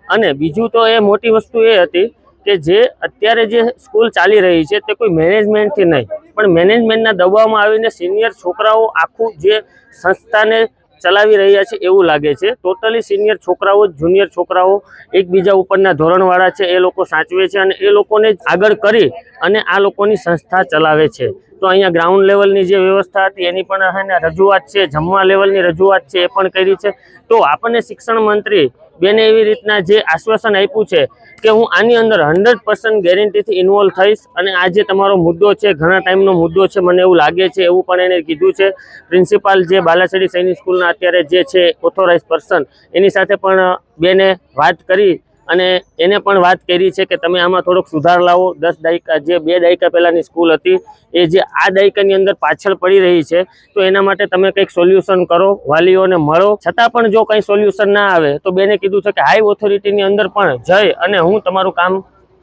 અને બીજું તો એ મોટી વસ્તુ એ હતી કે જે અત્યારે જે સ્કૂલ ચાલી રહી છે તે કોઈ મેનેજમેન્ટથી નહીં પણ મેનેજમેન્ટના દબાવમાં આવીને સિનિયર છોકરાઓ આખું જે સંસ્થાને ચલાવી રહ્યા છે એવું લાગે છે. ટોટલી સિનિયર છોકરાઓ, જુનિયર છોકરાઓ એકબીજા ઉપરના ધોરણવાળા છે એ લોકો સાચવે છે અને એ લોકોને આગળ કરી અને આ લોકોની સંસ્થા ચલાવે છે. તો અહીંયા ગ્રાઉન્ડ લેવલની જે વ્યવસ્થા હતી એની પણ રજૂઆત છે, જમવા લેવલની રજૂઆત છે એ પણ કરી છે. તો આપણને શિક્ષણ મંત્રી બેને એવી રીતના જે આશ્વાસન આપ્યું છે કે હું આની અંદર 100% ગેરંટીથી ઇન્વોલ્વ થઈશ અને આ જે તમારો મુદ્દો છે ઘણા ટાઈમનો મુદ્દો છે મને એવું લાગે છે એવું પણ એને કીધું છે. પ્રિન્સિપાલ જે બાલાસડી સૈનિક સ્કૂલના અત્યારે જે છે ઓથોરાઇઝ પર્સન એની સાથે પણ બેને વાત કરી અને એને પણ વાત કરી છે કે તમે આમાં થોડોક સુધાર લાવો. 10 દાયકા જે 2 દાયકા પહેલાંની સ્કૂલ હતી એ જે આ દાયકાની અંદર પાછળ પડી રહી છે, તો એના માટે તમે કંઈક સોલ્યુશન કરો, વાલીઓને મળો. છતાં પણ જો કંઈ સોલ્યુશન ના આવે તો બેને કીધું છે કે હાઈ ઓથોરિટીની અંદર પણ જઈ અને હું તમારું કામ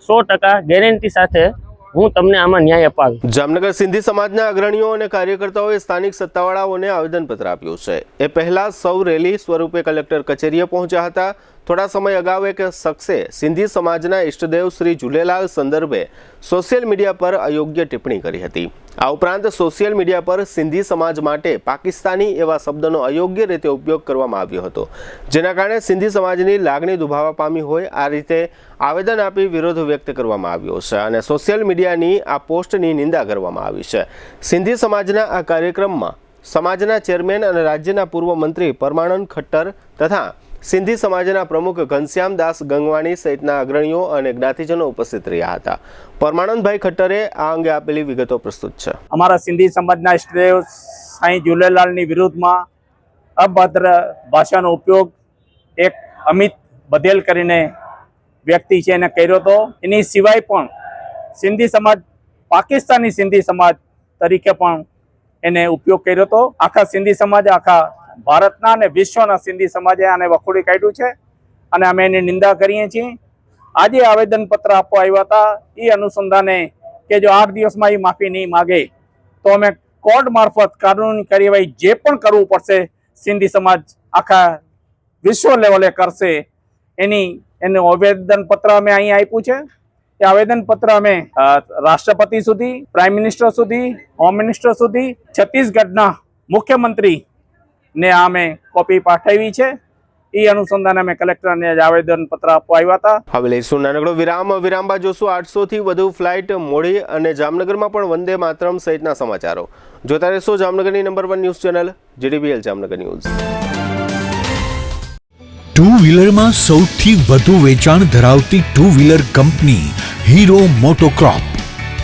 100% ગેરંટી સાથે હું તમને આમાં ન્યાય અપાવીશ. જામનગર સિંધી સમાજના અગ્રણીઓ અને કાર્યકર્તાઓએ સ્થાનિક સત્તાવાળાઓને આવેદનપત્ર આપ્યું છે. એ પહેલા સૌ રેલી સ્વરૂપે કલેક્ટર કચેરીએ પહોંચ્યા હતા. થોડા સમય અગાઉ એક શખ્સે સિંધી સમાજના ઈષ્ટદેવ શ્રી ઝૂલેલાલ સંદર્ભે સોશિયલ મીડિયા પર અયોગ્ય ટિપ્પણી કરી હતી. આ ઉપરાંત સોશિયલ મીડિયા પર સિંધી સમાજ માટે પાકિસ્તાની એવા શબ્દનો અયોગ્ય રીતે ઉપયોગ કરવામાં આવ્યો હતો, જેના કારણે સિંધી સમાજની લાગણી દુભાવા પામી હોય આ રીતે આવેદન આપી વિરોધ વ્યક્ત કરવામાં આવ્યો છે અને સોશિયલ મીડિયાની આ પોસ્ટની નિંદા કરવામાં આવી છે. સિંધી સમાજના આ કાર્યક્રમમાં સમાજના ચેરમેન અને રાજ્યના પૂર્વ મંત્રી પરમાનંદ ખટ્ટર તથા સિંધી સમાજના પ્રમુખ ઘનશ્યામદાસ ગંગવાણી સહિતના અગ્રણીઓ અને જ્ઞાતિજનો ઉપસ્થિત રહ્યા હતા. પરમાનંદભાઈ ખટ્ટરે આ અંગે આપેલી વિગતો પ્રસ્તુત છે. અમારા સિંધી સમાજના ઈષ્ટદેવ સાંઈ ઝૂલેલાલની વિરુદ્ધમાં અભદ્ર ભાષાનો ઉપયોગ એક અમિત બધેલ કરીને વ્યક્તિ છે એને કર્યો હતો. એની સિવાય પણ સિંધી સમાજ પાકિસ્તાની સિંધી સમાજ તરીકે પણ એને ઉપયોગ કર્યો હતો. આખા સિંધી સમાજ, આખા ભારતના અને વિશ્વના સિંધી સમાજે આને વખોડી કાઢ્યું છે અને અમે એની નિંદા કરીએ છીએ. આજે આવેદનપત્ર આપવા આવ્યા હતા એ અનુસંધાને કે જો 8 દિવસમાં એ માફી નહીં માગે તો અમે કોર્ટ મારફત કાનૂની કાર્યવાહી જે પણ કરવું પડશે સિંધી સમાજ આખા વિશ્વ લેવલે કરશે. એનું આવેદનપત્ર અમે અહીં આપ્યું છે. એ આવેદનપત્ર અમે રાષ્ટ્રપતિ સુધી, પ્રાઇમ મિનિસ્ટર સુધી, હોમ મિનિસ્ટર સુધી, છત્તીસગઢના મુખ્યમંત્રી ને અમે કોપી પાઠવી છે. એ અનુસંધાને અમે કલેક્ટરને આવેદન પત્ર આપવા આવ્યા હતા. હવે લઈશું નાનકડો વિરામ. વિરામ બાદ જોશું 800 થી વધુ ફ્લાઇટ મોડી અને જામનગરમાં પણ વંદે માતરમ સહિતના સમાચારો. જોતા રહેશો જામનગરની number 1 news channel JDBL Jamnagar news. Two વ્હીલરમાં સૌથી વધુ વેચાણ ધરાવતી two wheeler company Hero MotoCorp.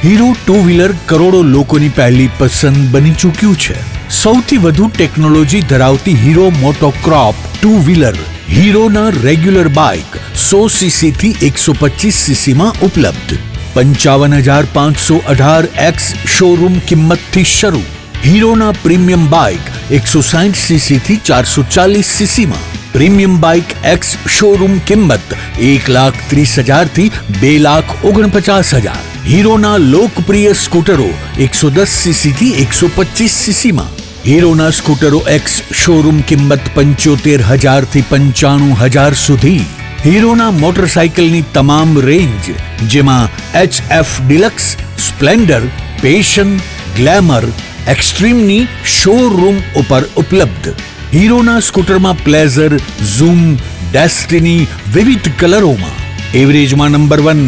Hero two wheeler કરોડો લોકોની પહેલી પસંદ બની ચૂક્યું છે. સૌથી વધુ ટેકનોલોજી ધરાવતી હીરો મોટોક્રોપ ટુ વ્હીલર હીરોના રેગ્યુલર બાઇક 100cc થી 125cc માં ઉપલબ્ધ. 55,518 શોરૂમ કિંમતથી શરૂ. હીરોના પ્રીમિયમ બાઇક 160cc થી 440cc માં. પ્રીમિયમ બાઇક એક્સ શોરૂમ કિંમત 1,30,000 થી 2,49,000. હીરોના લોકપ્રિય સ્કૂટરો 110cc થી 125cc માં. હીરોના સ્કૂટરો એક્સ શોરૂમ કિંમત 75,000 થી 95,000 સુધી. હીરોના મોટરસાઇકલની તમામ રેન્જ જેમાં HF Deluxe, Splendor, Passion, Glamour, એક્સ્ટ્રીમની શોરૂમ ઉપર ઉપલબ્ધ. હીરોના સ્કૂટરમાં પ્લેઝર, ઝૂમ, ડેસ્ટિની વિવિધ કલરોમાં. એવરેજમાં નંબર 1.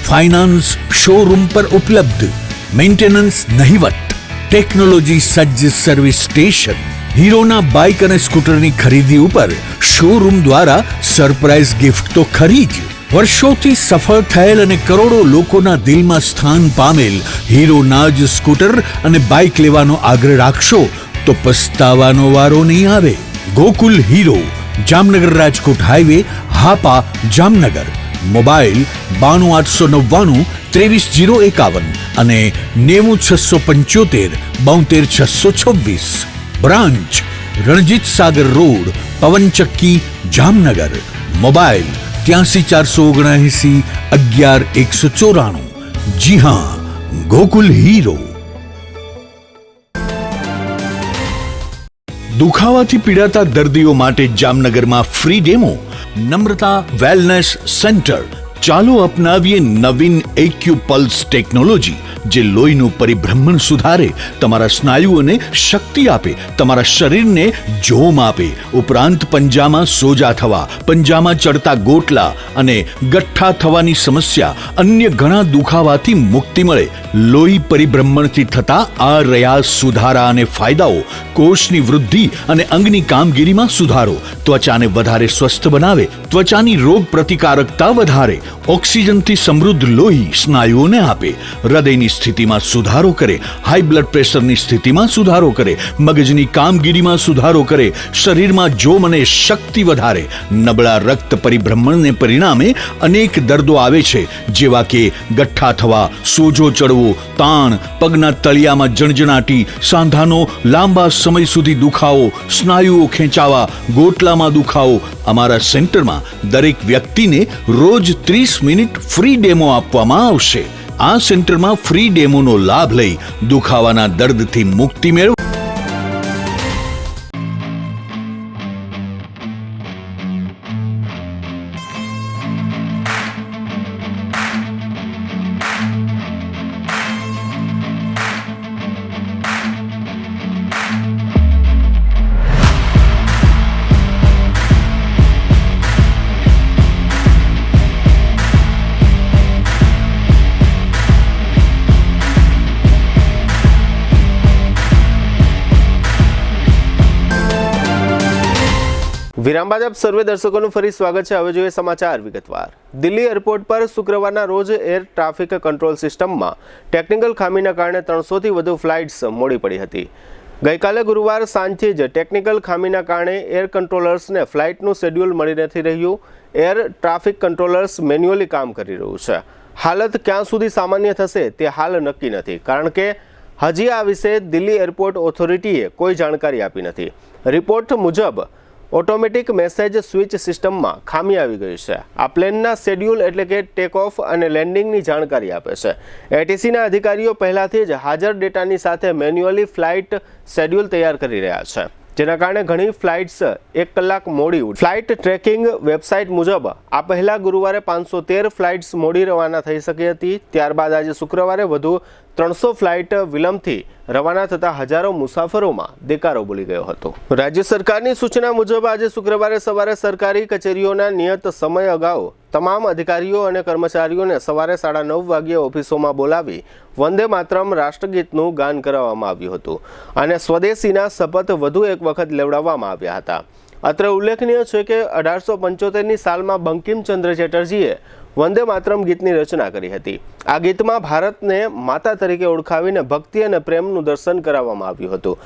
ફાઇનાન્સ શોરૂમ પર ઉપલબ્ધ. મેન્ટેનન્સ નહિવત. ટેકનોલોજી સજ્જ સર્વિસ સ્ટેશન. હીરોના બાઇક અને સ્કૂટરની ખરીદી ઉપર શોરૂમ દ્વારા સરપ્રાઇઝ ગિફ્ટ તો ખરી જ. વર્ષોથી સફળ થયેલ અને કરોડો લોકોના દિલમાં સ્થાન પામેલ હીરોના જ સ્કૂટર અને બાઇક લેવાનો આગ્રહ રાખશો તો પસ્તાવાનો વારો નહીં આવે. Gokul Hero, Jamnagar Rajkot highway, Hapa, Jamnagar. Mobile 92 899 23 051 અને 90 675 72 626. Branch Ranjit Sagar road, પવનચક્કી, Jamnagar. Mobile 83 479 11 194. જી હા, ગોકુલ હીરો. દુખાવાથી પીડાતા દર્દીઓ માટે જામનગરમાં ફ્રી ડેમો. નમ્રતા વેલનેસ સેન્ટર. ચાલો અપનાવીએ નવીન એક્યુપલ્સ ટેકનોલોજી જે લોહીનું પરિભ્રમણ સુધારે, તમારા સ્નાયુઓને શક્તિ આપે, તમારા શરીરને જોમ આપે. ઉપરાંત પંજામાં સોજા થવા, પંજામાં ચડતા ગોટલા અને ગઠ્ઠા થવાની સમસ્યા, અન્ય ઘણા દુખાવાથી મુક્તિ મળે. લોહી પરિભ્રમણથી થતા આ રહ્યા સુધારા અને ફાયદાઓ. કોષની વૃદ્ધિ અને અંગની કામગીરીમાં સુધારો. ત્વચાને વધારે સ્વસ્થ બનાવે, ત્વચાની રોગ પ્રતિકારકતા વધારે. ઓક્સિજનથી સમૃદ્ધ લોહી સ્નાયુઓને આપે. હૃદયની સ્થિતિમાં સુધારો કરે, હાઈ બ્લડ પ્રેશરની સ્થિતિમાં સુધારો કરે, મગજની કામગીરીમાં સુધારો કરે, શરીરમાં જોમ અને શક્તિ વધારે. નબળા રક્ત પરિભ્રમણને પરિણામે અનેક દર્દો આવે છે, જેવા કે ગઠ્ઠા થવા, સોજો ચડવો, તાણ, પગના તળિયામાં જણજણાટી, સાંધાનો લાંબા સમય સુધી દુખાવો, સ્નાયુઓ ખેંચાવા, ગોટલામાં દુખાવો. અમારા સેન્ટરમાં દરેક વ્યક્તિને રોજ 30 મિનિટ ફ્રી ડેમો આપવામાં આવશે. આ સેન્ટરમાં ફ્રી ડેમોનો લાભ લઈ દુખાવાના દર્દથી મુક્તિ મેળવો. વિરામ બાદ આપ સર્વે દર્શકોનું ફરી સ્વાગત છે. હવે જોઈએ સમાચાર વિગતવાર. દિલ્હી એરપોર્ટ પર શુક્રવારના રોજ એર ટ્રાફિક કંટ્રોલ સિસ્ટમમાં ટેકનિકલ ખામીના કારણે 300થી વધુ ફ્લાઇટ્સ મોડી પડી હતી. ગઈકાલે ગુરુવાર સાંજથી જ ટેકનિકલ ખામીના કારણે એર કંટ્રોલર્સને ફ્લાઇટનું શેડ્યુલ મળી નથી રહ્યું. એર ટ્રાફિક કંટ્રોલર્સ મેન્યુઅલી કામ કરી રહ્યું છે. હાલત ક્યાં સુધી સામાન્ય થશે તે હાલ નક્કી નથી, કારણ કે હજી આ વિશે દિલ્હી એરપોર્ટ ઓથોરિટીએ કોઈ જાણકારી આપી નથી. રિપોર્ટ મુજબ ઓટોમેટિક મેસેજ સ્વિચ સિસ્ટમમાં ખામી આવી ગઈ છે. આ પ્લેનના શેડ્યુલ એટલે કે ટેક ઓફ અને લેન્ડિંગની જાણકારી આપે છે. એટીસીના અધિકારીઓ પહેલાથી જ હાજર ડેટાની સાથે મેન્યુઅલી ફ્લાઇટ શેડ્યુલ તૈયાર કરી રહ્યા છે, જેના કારણે ઘણી ફ્લાઇટ્સ 1 કલાક મોડી ઉડી. ફ્લાઇટ ટ્રેકિંગ વેબસાઇટ મુજબ આ પહેલા ગુરુવારે 513 ફ્લાઇટ્સ મોડી રવાના થઈ શકી હતી. ત્યારબાદ આજે શુક્રવારે વધુ 300 ફ્લાઇટ વિલંબથી રવાના થતા હજારો મુસાફરોમાં દેકારો બોલી ગયો હતો. રાજ્ય સરકારની સૂચના મુજબ આજે શુક્રવારે સવારે સરકારી કચેરીઓના નિયત સમય અગાઉ તમામ અધિકારીઓ અને કર્મચારીઓને સવારે 9:30 વાગ્યે ઓફિસોમાં બોલાવી વંદે માતરમ રાષ્ટ્રગીતનું ગાન કરાવવામાં આવ્યું હતું અને સ્વદેશીના શપથ વધુ એક વખત લેવડાવવામાં આવ્યા હતા. અત્રે ઉલ્લેખનીય છે કે 1875ની સાલમાં બંકિમચંદ્ર ચેટર્જીએ વંદે માતરમ ગીતની રચના કરી હતી. આ ગીતમાં ભારતને માતા તરીકે ઓળખાવીને ભક્તિ અને પ્રેમનું દર્શન કરાવવામાં આવ્યું હતું.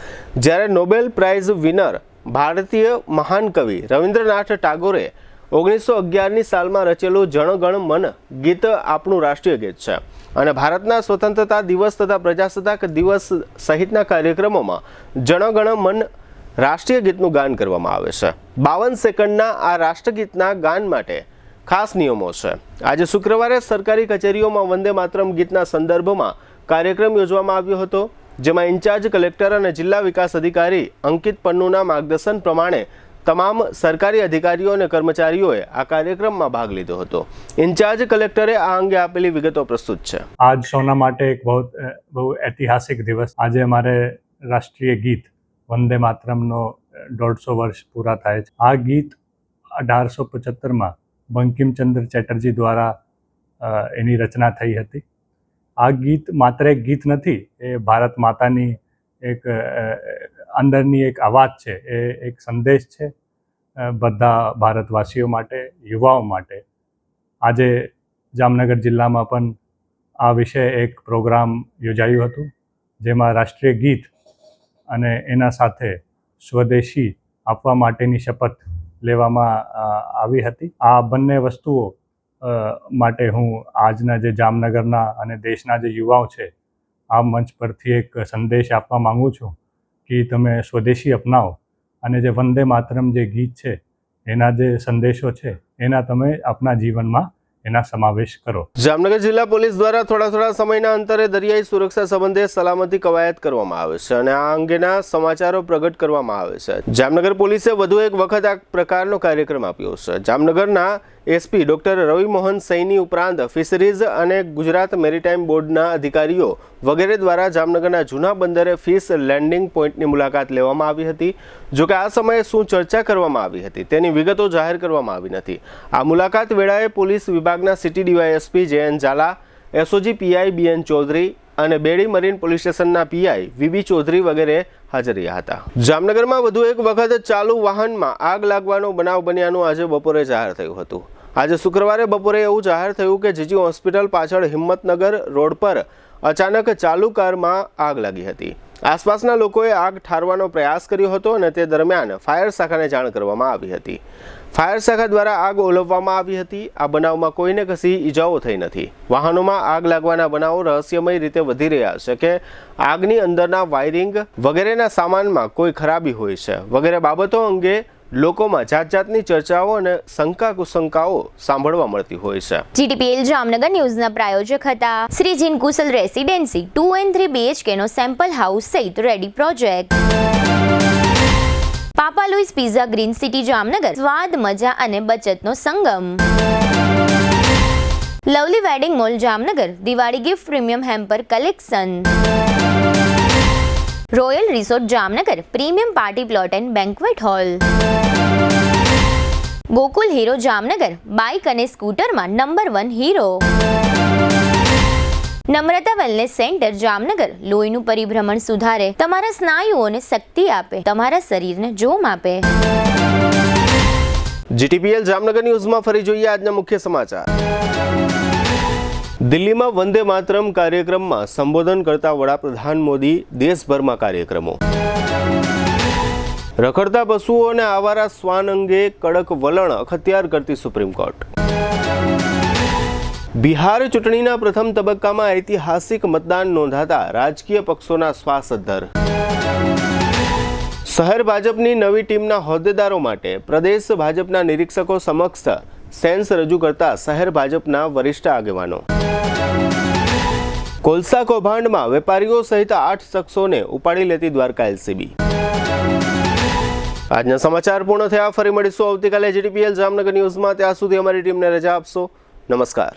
જ્યારે નોબેલ પ્રાઇઝ વિનર ભારતીય મહાન કવિ રવિન્દ્રનાથ ટાગોરે 1911ની સાલમાં રચેલું જણ ગણ મન ગીત આપણું રાષ્ટ્રીય ગીત છે અને ભારતના સ્વતંત્રતા દિવસ તથા પ્રજાસત્તાક દિવસ સહિતના કાર્યક્રમોમાં જણ ગણ મન રાષ્ટ્રીય ગીતનું ગાન કરવામાં આવે છે. 52 સેકન્ડના આ રાષ્ટ્રગીતના ગાન માટે ખાસ નિયમો છે. આજે શુક્રવારે સરકારી કચેરીઓમાં વંદે માતરમ ગીતના સંદર્ભમાં કાર્યક્રમ યોજવામાં આવ્યો હતો, જેમાં ઇન્ચાર્જ કલેક્ટર અને જિલ્લા વિકાસ અધિકારી અંકિત પન્નુના માર્ગદર્શન પ્રમાણે તમામ સરકારી અધિકારીઓ અને કર્મચારીઓએ આ કાર્યક્રમમાં ભાગ લીધો હતો. ઇન્ચાર્જ કલેક્ટરે આ અંગે આપેલી વિગતો પ્રસ્તુત છે. આજ સૌના માટે એક બહુ ઐતિહાસિક દિવસ. આજે અમારે રાષ્ટ્રીય ગીત વંદે માતરમનો 150 વર્ષ પૂરા થાય છે. આ ગીત 1875માં બંકિમચંદ્ર ચેટર્જી દ્વારા એની રચના થઈ હતી. આ ગીત માત્ર એક ગીત નથી, એ ભારત માતાની એક અંદરની એક અવાજ છે, એ એક સંદેશ છે બધા ભારતવાસીઓ માટે, યુવાઓ માટે. આજે જામનગર જિલ્લામાં પણ આ વિશે એક પ્રોગ્રામ યોજાયું હતું, જેમાં રાષ્ટ્રીય ગીત અને એના સાથે સ્વદેશી આપવા માટેની શપથ લેવામાં આવી હતી. આ બંને વસ્તુઓ માટે હું આજના જે જામનગરના અને દેશના જે યુવાઓ છે, આ મંચ પરથી એક સંદેશ આપવા માંગુ છું કે તમે સ્વદેશી અપનાવો અને જે વંદે માતરમ જે ગીત છે એના જે સંદેશો છે એના તમે આપના જીવનમાં એના સમાવેશ કરો. જામનગર જિલ્લા પોલીસ દ્વારા થોડા સમયના અંતરે દરિયાઈ સુરક્ષા સંબંધે સલામતી કવાયત કરવામાં આવે છે અને આ અંગેના સમાચારો પ્રગટ કરવામાં આવે છે. જામનગર પોલીસે વધુ એક વખત આ પ્રકારનો કાર્યક્રમ આપ્યો છે. જામનગરના એસપી ડોક્ટર રવિ મોહન સૈની ઉપરાંત ફિશરીઝ અને ગુજરાત મેરીટાઈમ બોર્ડના અધિકારીઓ વગેરે દ્વારા જામનગરના જૂના બંદરે ફિશ લેન્ડિંગ પોઈન્ટની મુલાકાત લેવામાં આવી હતી. જોકે આ સમયે શું ચર્ચા કરવામાં આવી હતી તેની વિગતો જાહેર કરવામાં આવી નથી. આ મુલાકાત વેળાએ પોલીસ વિભાગના city DYSP JN Zala, SOG PI BN Chaudhary અને બેડી મરીન પોલીસ સ્ટેશનના પીઆઈ VB ચૌધરી વગેરે હાજર રહ્યા હતા. જામનગરમાં વધુ એક વખત ચાલુ વાહનમાં આગ લાગવાનો બનાવ બન્યાનું આજે બપોરે જાહેર થયું હતું. આજે શુક્રવારે બપોરે એવું જાહેર થયું કે જીજી હોસ્પિટલ પાછળ હિંમતનગર રોડ પર અચાનક ચાલુ કારમાં આગ લાગી હતી. આસપાસના લોકોએ આગ ઠારવાનો પ્રયાસ કર્યો હતો અને તે દરમિયાન ફાયર શાખાને જાણ કરવામાં આવી હતી. ફાયર શાખા દ્વારા આગ ઓલવવામાં આવી હતી. આ બનાવમાં કોઈને કશી ઈજાઓ થઈ નથી. વાહનોમાં આગ લાગવાના બનાવો રહસ્યમય રીતે વધી રહ્યા છે કે આગની અંદરના વાયરિંગ વગેરેના સામાનમાં કોઈ ખરાબી હોય છે વગેરે બાબતો અંગે લોકોમાં જાત જાતની ચર્ચાઓ અને શંકા કુશંકાઓ સાંભળવા મળતી હોય છે. GTPL જામનગર ન્યૂઝના પ્રાયોજક હતા Shri Jin Kushal residency 2 and 3 BHK નો સેમ્પલ હાઉસ સહિત ready project. Papa Louis pizza green city Jamnagar, સ્વાદ, મજા અને બચતનો સંગમ. Lovely wedding mall Jamnagar, Diwali gift premium hamper collection. Royal resort Jamnagar, premium party plot and banquet hall. Gokul Hero Jamnagar, bike અને સ્કૂટરમાં number 1 Hero. Namrata wellness centre Jamnagar, લોહીનું પરિભ્રમણ સુધારે, તમારા સ્નાયુઓને શક્તિ આપે, તમારા શરીરને જોમ આપે. GTPL જામનગર ન્યૂઝમાં ફરી જોઈએ આજના મુખ્ય સમાચાર. દિલ્હીમાં વંદે માતરમ કાર્યક્રમમાં સંબોધન કરતા વડાપ્રધાન મોદી, દેશભરમાં કાર્યક્રમો. રખડતા પશુઓ અને આવારા શ્વાન અંગે કડક વલણ અખત્યાર કરતી સુપ્રીમ કોર્ટ. બિહાર ચૂંટણીના પ્રથમ તબક્કામાં ઐતિહાસિક મતદાન નોંધાતા રાજકીય પક્ષોના શ્વાસ અદ્ધર. શહેર ભાજપની નવી ટીમના હોદ્દેદારો માટે પ્રદેશ ભાજપના નિરીક્ષકો સમક્ષ સેન્સ રજૂ કરતા શહેર ભાજપના વરિષ્ઠ આગેવાનો. કોલસા કૌભાંડમાં વેપારીઓ સહિત 8 શખ્સોને ઉપાડી લેતી દ્વારકા LCB. આજના સમાચાર પૂર્ણ થયા. ફરી મળીશું આવતીકાલે GTPL જામનગર ન્યૂઝમાં. ત્યાં સુધી અમારી ટીમને રજા આપશો. નમસ્કાર.